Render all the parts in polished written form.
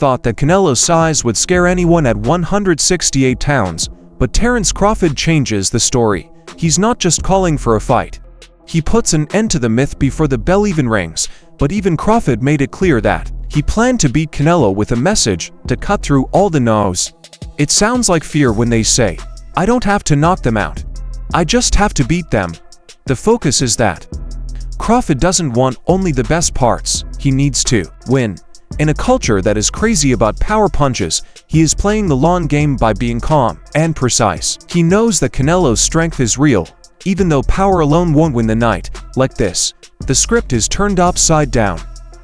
thought that Canelo's size would scare anyone at 168 pounds, but Terence Crawford changes the story. He's not just calling for a fight. He puts an end to the myth before the bell even rings, but even Crawford made it clear that he planned to beat Canelo with a message to cut through all the no's. It sounds like fear when they say, "I don't have to knock them out. I just have to beat them." The focus is that Crawford doesn't want only the best parts, he needs to win. In a culture that is crazy about power punches, he is playing the long game by being calm and precise. He knows that Canelo's strength is real, even though power alone won't win the night. Like this, the script is turned upside down.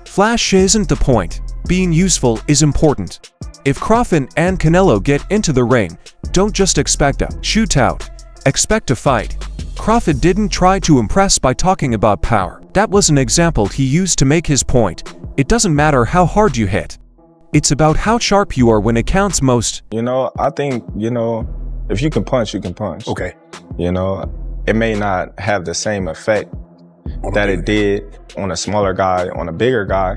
Flash isn't the point, being useful is important. If Crawford and Canelo get into the ring, don't just expect a shootout, expect a fight. Crawford didn't try to impress by talking about power. That was an example he used to make his point. It doesn't matter how hard you hit. It's about how sharp you are when it counts most. I think, if you can punch, you can punch. Okay. It may not have the same effect that it did on a smaller guy, on a bigger guy,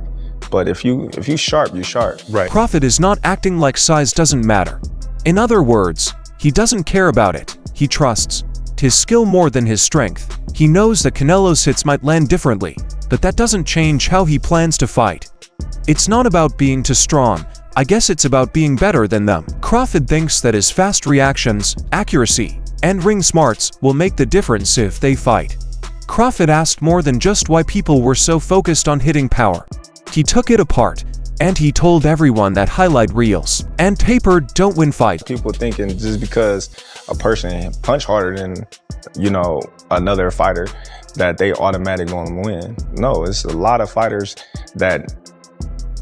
but if you sharp, you sharp. Right. Crawford is not acting like size doesn't matter. In other words, he doesn't care about it. He trusts his skill more than his strength. He knows that Canelo's hits might land differently, but that doesn't change how he plans to fight. It's not about being too strong, I guess it's about being better than them. Crawford thinks that his fast reactions, accuracy, and ring smarts will make the difference if they fight. Crawford asked more than just why people were so focused on hitting power. He took it apart, and he told everyone that highlight reels and paper don't win fights. People thinking just because a person punch harder than, another fighter, that they automatically gonna win. No, it's a lot of fighters that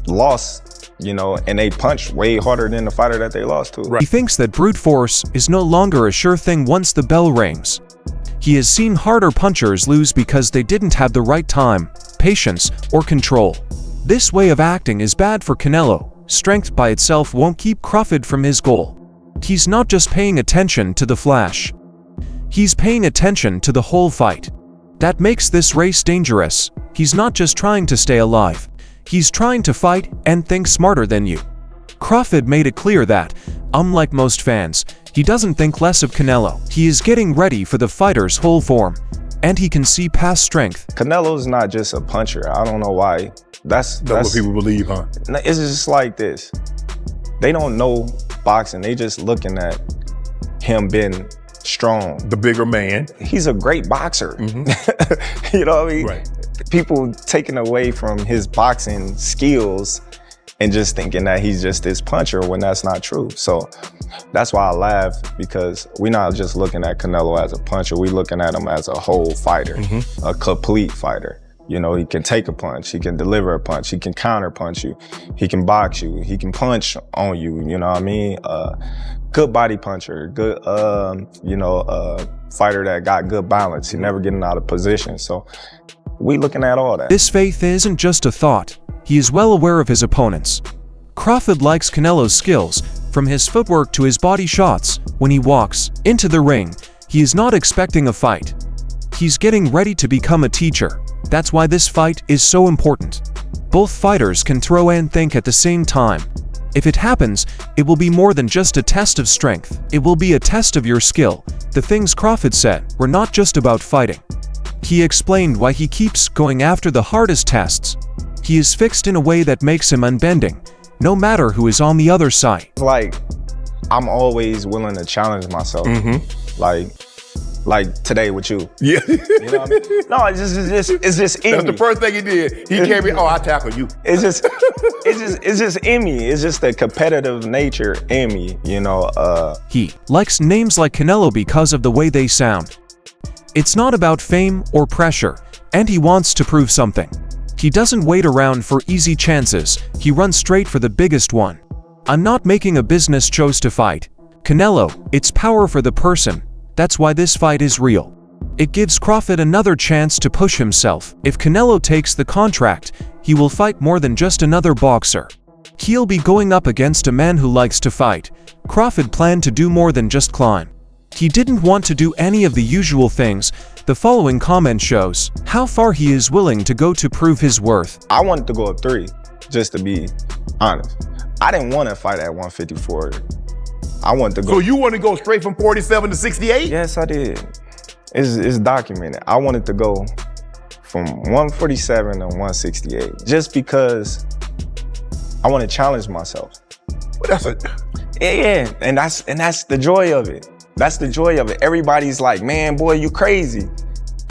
lost, and they punch way harder than the fighter that they lost to. He thinks that brute force is no longer a sure thing once the bell rings. He has seen harder punchers lose because they didn't have the right time, patience, or control. This way of acting is bad for Canelo. Strength by itself won't keep Crawford from his goal. He's not just paying attention to the flash. He's paying attention to the whole fight. That makes this race dangerous. He's not just trying to stay alive. He's trying to fight and think smarter than you. Crawford made it clear that, unlike most fans, he doesn't think less of Canelo. He is getting ready for the fighter's whole form, and he can see past strength. Canelo's not just a puncher. I don't know why. That's what people believe, huh? It's just like this. They don't know boxing. They just looking at him being strong. The bigger man. He's a great boxer. You know what I mean? Right. People taking away from his boxing skills and just thinking that he's just this puncher when that's not true. So that's why I laugh, because we're not just looking at Canelo as a puncher. We're looking at him as a whole fighter, a complete fighter. He can take a punch, he can deliver a punch, he can counter punch you, he can box you, he can punch on you, you know what I mean? Good body puncher, good, fighter that got good balance, he never getting out of position. So we looking at all that. This faith isn't just a thought. He is well aware of his opponents. Crawford likes Canelo's skills, from his footwork to his body shots. When he walks into the ring, he is not expecting a fight. He's getting ready to become a teacher. That's why this fight is so important. Both fighters can throw and think at the same time. If it happens, it will be more than just a test of strength. It will be a test of your skill. The things Crawford said were not just about fighting. He explained why he keeps going after the hardest tests. He is fixed in a way that makes him unbending, no matter who is on the other side. Like, I'm always willing to challenge myself. Like today with you. Yeah. You know what I mean? No, it's just in That's me. the first thing he did. He came in, I tackle you. It's just in me. It's just the competitive nature in me, He likes names like Canelo because of the way they sound. It's not about fame or pressure, and he wants to prove something. He doesn't wait around for easy chances. He runs straight for the biggest one. I'm not making a business choice to fight Canelo. It's power for the person. That's why this fight is real. It gives Crawford another chance to push himself. If Canelo takes the contract, he will fight more than just another boxer. He'll be going up against a man who likes to fight. Crawford planned to do more than just climb. He didn't want to do any of the usual things. The following comment shows how far he is willing to go to prove his worth. I wanted to go up 3, just to be honest. I didn't want to fight at 154. I wanted to go. So you want to go straight from 47 to 68? Yes, I did. It's documented. I wanted to go from 147 to 168 just because I want to challenge myself. Well, that's a... Yeah, and that's the joy of it. That's the joy of it. Everybody's like, man, boy, you crazy.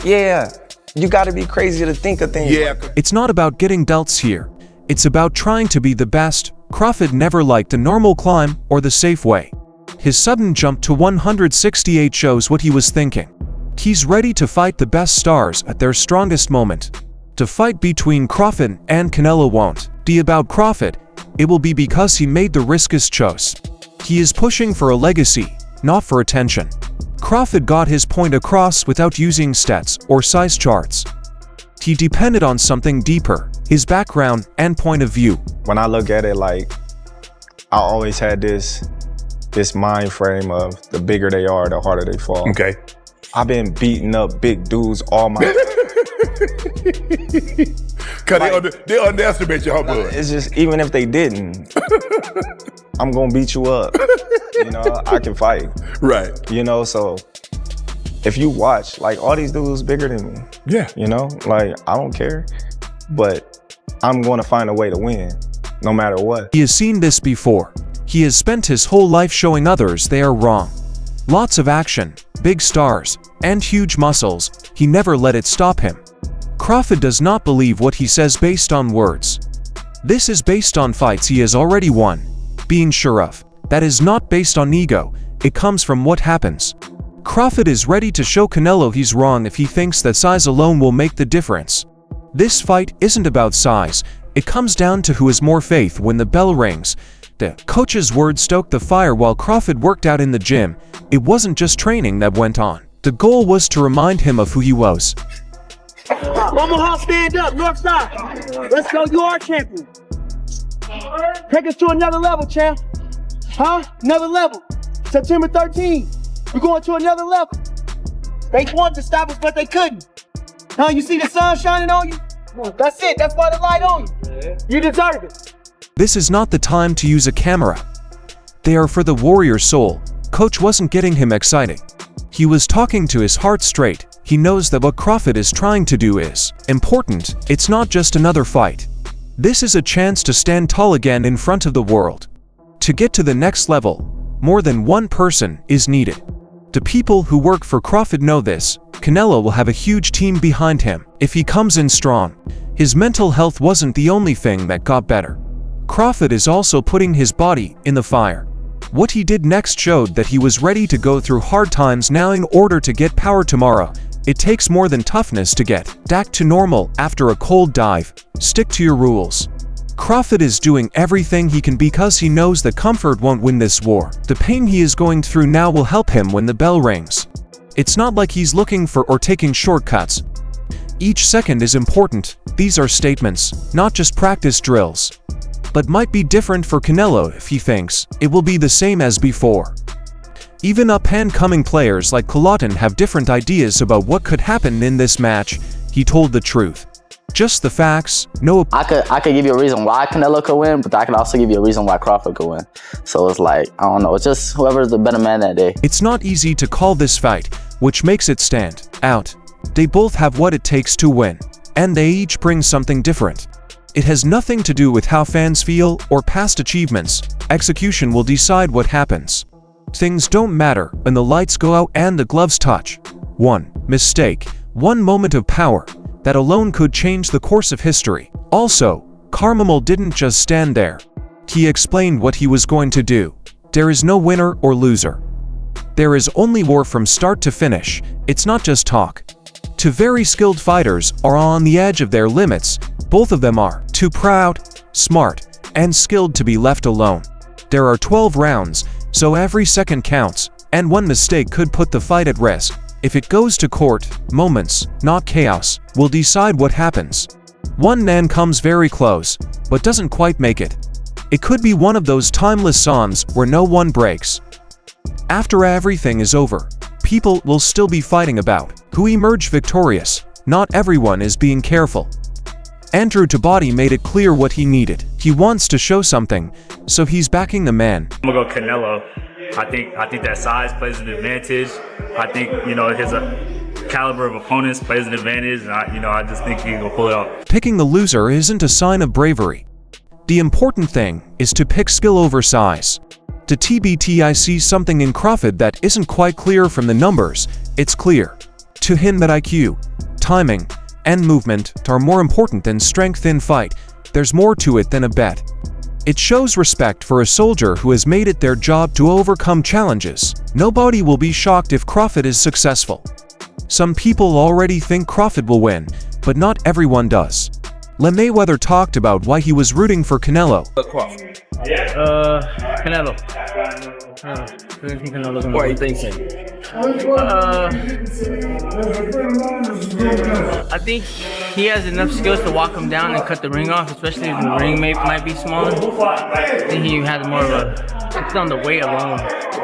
Yeah, you got to be crazy to think of things. Yeah. It's not about getting belts here. It's about trying to be the best. Crawford never liked the normal climb or the safe way. His sudden jump to 168 shows what he was thinking. He's ready to fight the best stars at their strongest moment. To fight between Crawford and Canelo won't be about Crawford. It will be because he made the riskiest choice. He is pushing for a legacy, not for attention. Crawford got his point across without using stats or size charts. He depended on something deeper, his background and point of view. When I look at it, like, I always had this mind frame of the bigger they are, the harder they fall. Okay. I've been beating up big dudes all my life. Because they underestimate your bud. It's just, even if they didn't, I'm gonna beat you up. You know, I can fight. Right. You know, so if you watch, like, all these dudes bigger than me. Yeah. You know, like, I don't care, but I'm gonna find a way to win, no matter what. He has seen this before. He has spent his whole life showing others they are wrong. Lots of action, big stars, and huge muscles. He never let it stop him. Crawford does not believe what he says based on words. This is based on fights he has already won, being sure of. That is not based on ego, it comes from what happens. Crawford is ready to show Canelo he's wrong if he thinks that size alone will make the difference. This fight isn't about size, it comes down to who has more faith when the bell rings. The coach's words stoked the fire while Crawford worked out in the gym. It wasn't just training that went on. The goal was to remind him of who he was. Omaha, stand up, north side. Let's go, you are champion. Take us to another level, champ. Huh? Another level. September 13th, we're going to another level. They wanted to stop us, but they couldn't. Huh? You see the sun shining on you? That's it, that's why the light on you. You deserve it. This is not the time to use a camera. They are for the warrior soul. Coach wasn't getting him exciting. He was talking to his heart straight. He knows that what Crawford is trying to do is important. It's not just another fight. This is a chance to stand tall again in front of the world. To get to the next level, more than one person is needed. The people who work for Crawford know this. Canelo will have a huge team behind him if he comes in strong. His mental health wasn't the only thing that got better. Crawford is also putting his body in the fire. What he did next showed that he was ready to go through hard times now in order to get power tomorrow. It takes more than toughness to get back to normal after a cold dive. Stick to your rules. Crawford is doing everything he can because he knows that comfort won't win this war. The pain he is going through now will help him when the bell rings. It's not like he's looking for or taking shortcuts. Each second is important. These are statements, not just practice drills. But might be different for Canelo if he thinks it will be the same as before. Even up-and-coming players like Colatin have different ideas about what could happen in this match. He told the truth. Just the facts, no... I could give you a reason why Canelo could win, but I could also give you a reason why Crawford could win. So it's like, I don't know, it's just whoever's the better man that day. It's not easy to call this fight, which makes it stand out. They both have what it takes to win, and they each bring something different. It has nothing to do with how fans feel or past achievements. Execution will decide what happens. Things don't matter when the lights go out and the gloves touch. One mistake, one moment of power, that alone could change the course of history. Also, Carmamel didn't just stand there. He explained what he was going to do. There is no winner or loser. There is only war from start to finish. It's not just talk. Two very skilled fighters are on the edge of their limits. Both of them are too proud, smart, and skilled to be left alone. There are 12 rounds, so every second counts, and one mistake could put the fight at risk. If it goes to court, moments, not chaos, will decide what happens. One man comes very close, but doesn't quite make it. It could be one of those timeless songs where no one breaks. After everything is over, people will still be fighting about who emerged victorious. Not everyone is being careful. Andrew Tabati made it clear what he needed. He wants to show something, so he's backing the man. I'm gonna go Canelo. I think that size plays an advantage. I think, his caliber of opponents plays an advantage, and I just think he can pull it off. Picking the loser isn't a sign of bravery. The important thing is to pick skill over size. To TBT, I see something in Crawford that isn't quite clear from the numbers. It's clear to him that IQ, timing, and movement are more important than strength in fight. There's more to it than a bet. It shows respect for a soldier who has made it their job to overcome challenges. Nobody will be shocked if Crawford is successful. Some people already think Crawford will win, but not everyone does. Mayweather talked about why he was rooting for Canelo. Canelo. What are you thinking? I think he has enough skills to walk him down and cut the ring off, especially if the ring might be smaller. I think he has more of it's on the weight alone.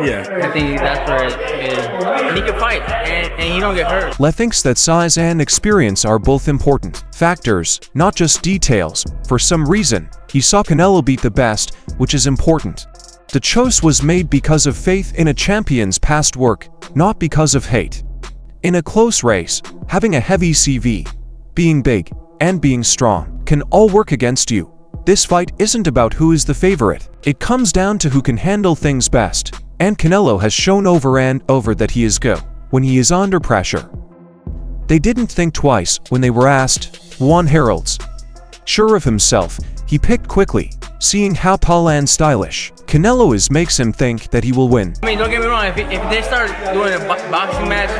Yeah. I think that's where it is. And he can fight, and he don't get hurt. Le thinks that size and experience are both important factors, not just details. For some reason, he saw Canelo beat the best, which is important. The choice was made because of faith in a champion's past work, not because of hate. In a close race, having a heavy CV, being big, and being strong can all work against you. This fight isn't about who is the favorite. It comes down to who can handle things best. And Canelo has shown over and over that he is good when he is under pressure. They didn't think twice when they were asked. Juan Herald's sure of himself, he picked quickly, seeing how tall and stylish Canelo is makes him think that he will win. I mean, don't get me wrong, if they start doing a boxing match,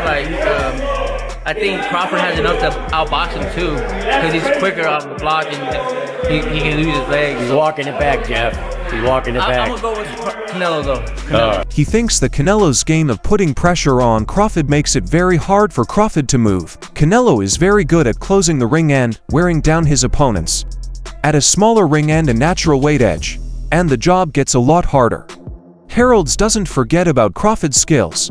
I think Crawford has enough to outbox him too, because he's quicker off the block and he can lose his legs. He's walking it back, Jeff. He's walking it back. I'm gonna go with Canelo though. Canelo. He thinks that Canelo's game of putting pressure on Crawford makes it very hard for Crawford to move. Canelo is very good at closing the ring and wearing down his opponents at a smaller ring and a natural weight edge, and the job gets a lot harder. Heralds doesn't forget about Crawford's skills.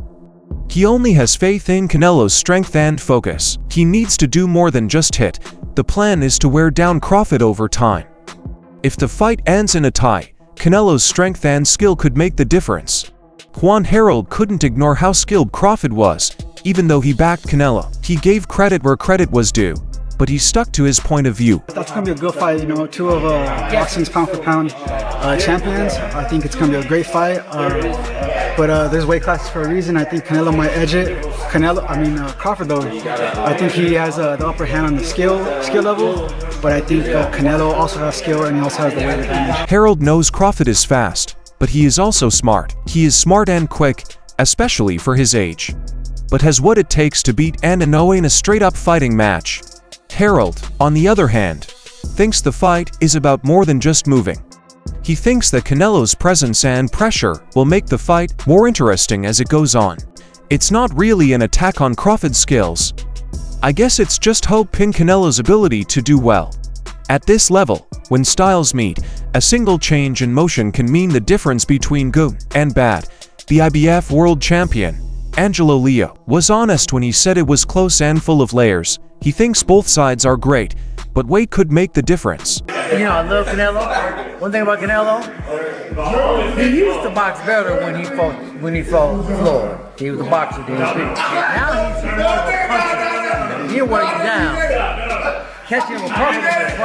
He only has faith in Canelo's strength and focus. He needs to do more than just hit. The plan is to wear down Crawford over time. If the fight ends in a tie, Canelo's strength and skill could make the difference. Juan Herald couldn't ignore how skilled Crawford was, even though he backed Canelo. He gave credit where credit was due, but he stuck to his point of view. That's going to be a good fight, two of boxing's pound-for-pound champions. I think it's going to be a great fight, but there's weight classes for a reason. I think Canelo might edge it. Crawford though, I think he has the upper hand on the skill level, but I think Canelo also has skill and he also has the weight advantage. Herald knows Crawford is fast, but he is also smart. He is smart and quick, especially for his age, but has what it takes to beat and in a straight-up fighting match. Herald, on the other hand, thinks the fight is about more than just moving. He thinks that Canelo's presence and pressure will make the fight more interesting as it goes on. It's not really an attack on Crawford's skills. I guess it's just hope in Canelo's ability to do well. At this level, when styles meet, a single change in motion can mean the difference between good and bad. The IBF world champion, Angelo Leo, was honest when he said it was close and full of layers. He thinks both sides are great, but weight could make the difference. I love Canelo. One thing about Canelo, he used to box better when he fought Floyd. He was a boxer then. Now he's a puncher. He didn't wear you down. Catching him with Crawford is a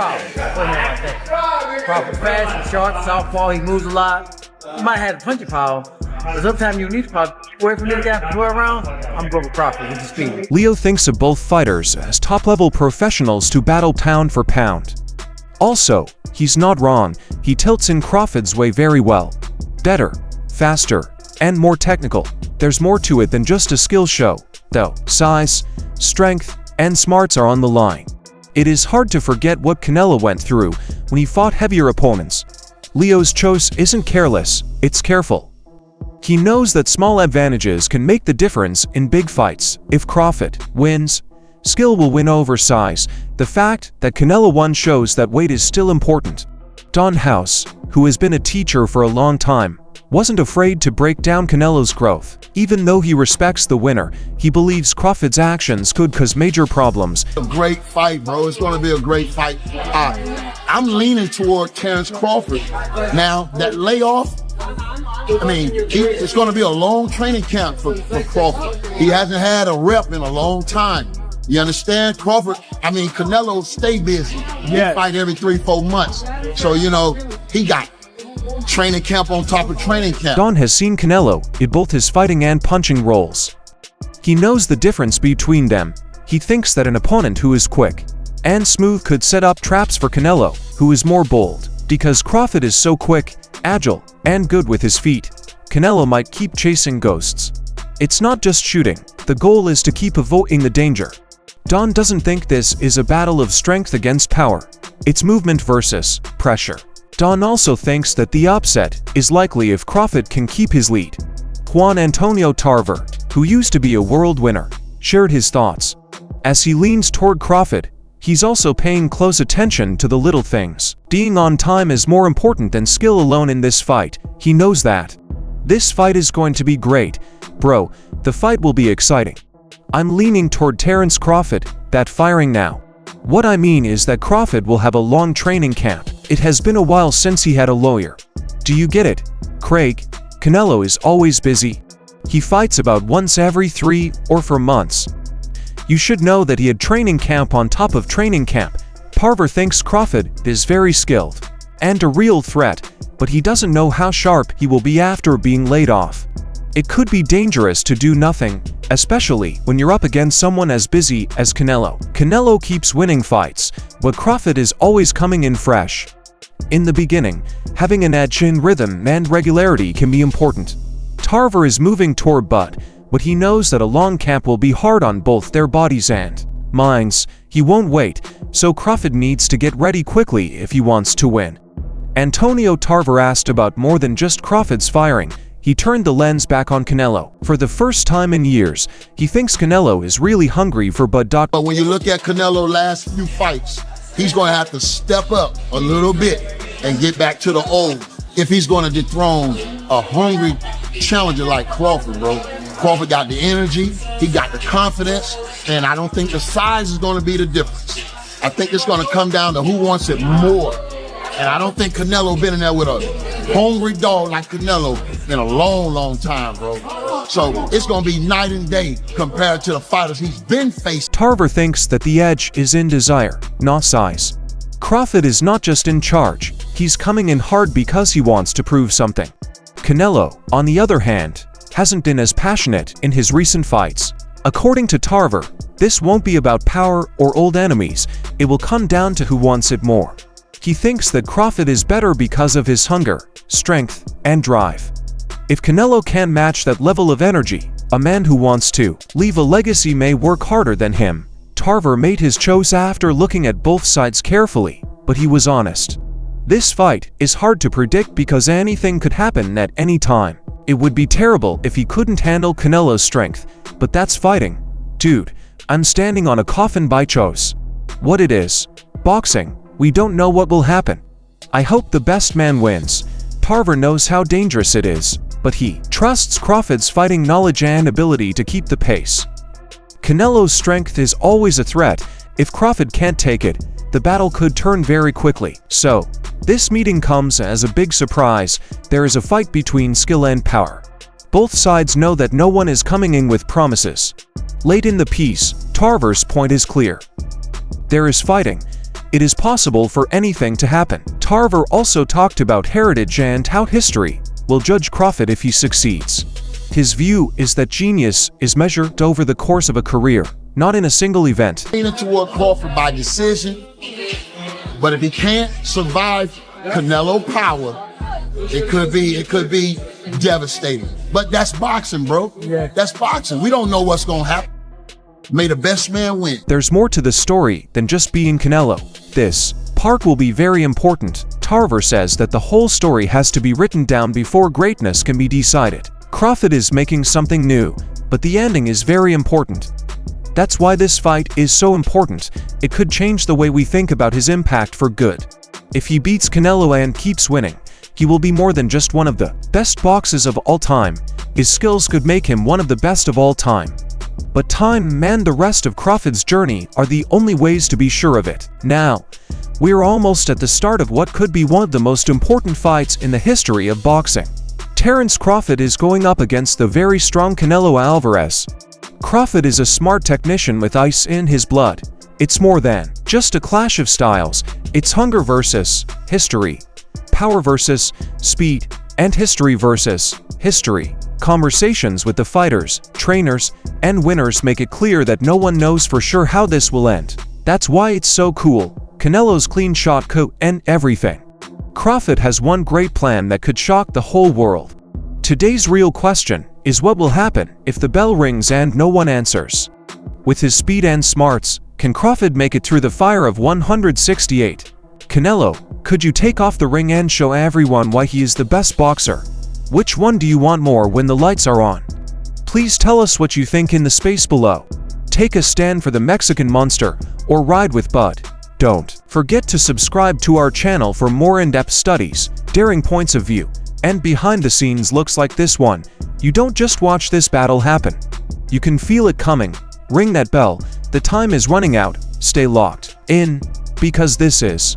problem. Crawford fast and sharp, southpaw, he moves a lot. He might have had a punching power, but sometimes you need to power away from this guy for 12 rounds. I'm going with Crawford with the speed. Leo thinks of both fighters as top-level professionals to battle pound for pound. Also, he's not wrong, he tilts in Crawford's way very well. Better, faster, and more technical. There's more to it than just a skill show, though. Size, strength, and smarts are on the line. It is hard to forget what Canelo went through when he fought heavier opponents. Leo's choice isn't careless, it's careful. He knows that small advantages can make the difference in big fights. If Crawford wins, skill will win over size. The fact that Canelo won shows that weight is still important. Don House, who has been a teacher for a long time, wasn't afraid to break down Canelo's growth. Even though he respects the winner, he believes Crawford's actions could cause major problems. A great fight, bro. It's going to be a great fight. I'm leaning toward Terence Crawford. Now, that layoff, I mean, it's going to be a long training camp for Crawford. He hasn't had a rep in a long time. You understand? Crawford, I mean, Canelo stay busy. He fight every 3-4 months. So, you know, he got training camp on top of training camp. Don has seen Canelo in both his fighting and punching roles. He knows the difference between them. He thinks that an opponent who is quick and smooth could set up traps for Canelo, who is more bold. Because Crawford is so quick, agile, and good with his feet, Canelo might keep chasing ghosts. It's not just shooting. The goal is to keep avoiding the danger. Don doesn't think this is a battle of strength against power. It's movement versus pressure. Don also thinks that the upset is likely if Crawford can keep his lead. Juan Antonio Tarver, who used to be a world winner, shared his thoughts. As he leans toward Crawford, he's also paying close attention to the little things. Being on time is more important than skill alone in this fight. He knows that. This fight is going to be great. Bro, the fight will be exciting. I'm leaning toward Terence Crawford, that firing now. What I mean is that Crawford will have a long training camp. It has been a while since he had a lawyer. Do you get it, Craig? Canelo is always busy. He fights about once every 3 or 4 months. You should know that he had training camp on top of training camp. Tarver thinks Crawford is very skilled and a real threat, but he doesn't know how sharp he will be after being laid off. It could be dangerous to do nothing, especially when you're up against someone as busy as Canelo. Canelo keeps winning fights, but Crawford is always coming in fresh. In the beginning, having an edge in rhythm and regularity can be important. Tarver is moving toward Bud, but he knows that a long camp will be hard on both their bodies and minds. He won't wait, so Crawford needs to get ready quickly if he wants to win. Antonio Tarver asked about more than just Crawford's firing. He turned the lens back on Canelo. For the first time in years, he thinks Canelo is really hungry for Bud. But when you look at Canelo's last few fights, he's going to have to step up a little bit and get back to the old if he's going to dethrone a hungry challenger like Crawford, bro. Crawford got the energy, he got the confidence, and I don't think the size is going to be the difference. I think it's going to come down to who wants it more. And I don't think Canelo been in there with a hungry dog like Canelo in a long, long time, bro. So it's going to be night and day compared to the fighters he's been facing. Tarver thinks that the edge is in desire, not size. Crawford is not just in charge, he's coming in hard because he wants to prove something. Canelo, on the other hand, hasn't been as passionate in his recent fights. According to Tarver, this won't be about power or old enemies, it will come down to who wants it more. He thinks that Crawford is better because of his hunger, strength, and drive. If Canelo can't match that level of energy, a man who wants to leave a legacy may work harder than him. Tarver made his choice after looking at both sides carefully, but he was honest. This fight is hard to predict because anything could happen at any time. It would be terrible if he couldn't handle Canelo's strength, but that's fighting. Dude, I'm standing on a coffin by choice. What it is, boxing. We don't know what will happen. I hope the best man wins. Tarver knows how dangerous it is, but he trusts Crawford's fighting knowledge and ability to keep the pace. Canelo's strength is always a threat. If Crawford can't take it, the battle could turn very quickly. So, this meeting comes as a big surprise. There is a fight between skill and power. Both sides know that no one is coming in with promises. Late in the piece, Tarver's point is clear. There is fighting. It is possible for anything to happen. Tarver also talked about heritage and how history will judge Crawford if he succeeds. His view is that genius is measured over the course of a career, not in a single event. Leaning toward Crawford by decision, but if he can't survive Canelo power, it could be devastating. But that's boxing, bro. Yeah. That's boxing. We don't know what's gonna happen. May the best man win. There's more to the story than just being Canelo. This part will be very important. Tarver says that the whole story has to be written down before greatness can be decided. Crawford is making something new, but the ending is very important. That's why this fight is so important. It could change the way we think about his impact for good. If he beats Canelo and keeps winning, he will be more than just one of the best boxers of all time. His skills could make him one of the best of all time. But time and the rest of Crawford's journey are the only ways to be sure of it. Now, we're almost at the start of what could be one of the most important fights in the history of boxing. Terence Crawford is going up against the very strong Canelo Alvarez. Crawford is a smart technician with ice in his blood. It's more than just a clash of styles. It's hunger versus history, power versus speed, and history versus history. Conversations with the fighters, trainers, and winners make it clear that no one knows for sure how this will end. That's why it's so cool. Canelo's clean shot coat and everything. Crawford has one great plan that could shock the whole world. Today's real question is what will happen if the bell rings and no one answers? With his speed and smarts, can Crawford make it through the fire of 168? Canelo, could you take off the ring and show everyone why he is the best boxer? Which one do you want more when the lights are on? Please tell us what you think in the space below. Take a stand for the Mexican monster or ride with Bud. Don't forget to subscribe to our channel for more in-depth studies, daring points of view, and behind-the-scenes looks like this one. You don't just watch this battle happen. You can feel it coming. Ring that bell. The time is running out. Stay locked in, because this is